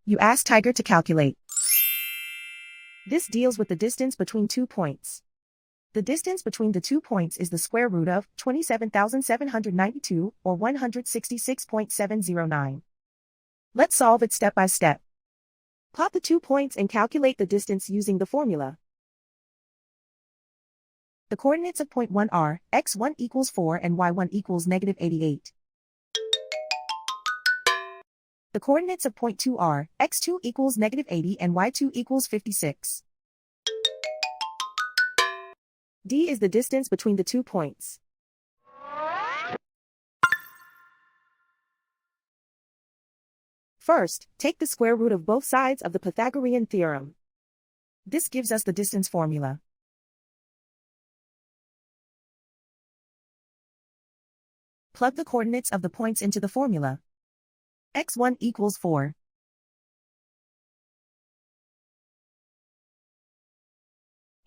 You ask Tiger to calculate. This deals with the distance between 2 points. The distance between the 2 points is the square root of 27,792, or 166.709. Let's solve it step by step. Plot the 2 points and calculate the distance using the formula. The coordinates of point 1 are x1 equals 4 and y1 equals negative 88. The coordinates of point 2 are x2 equals negative 80 and y2 equals 56. D is the distance between the 2 points. First, take the square root of both sides of the Pythagorean theorem. This gives us the distance formula. Plug the coordinates of the points into the formula. x1 equals 4.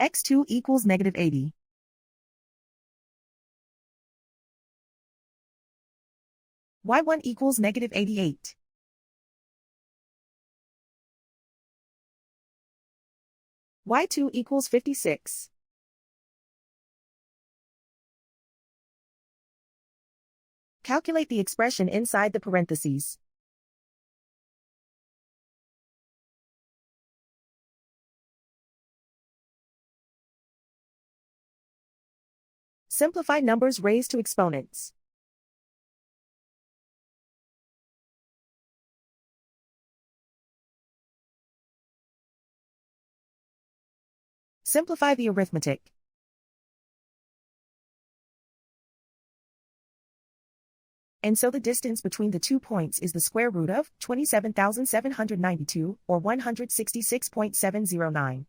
x2 equals negative 80. y1 equals negative 88. y2 equals 56. Calculate the expression inside the parentheses. Simplify numbers raised to exponents. Simplify the arithmetic. And so the distance between the 2 points is the square root of 27,792, or 166.709.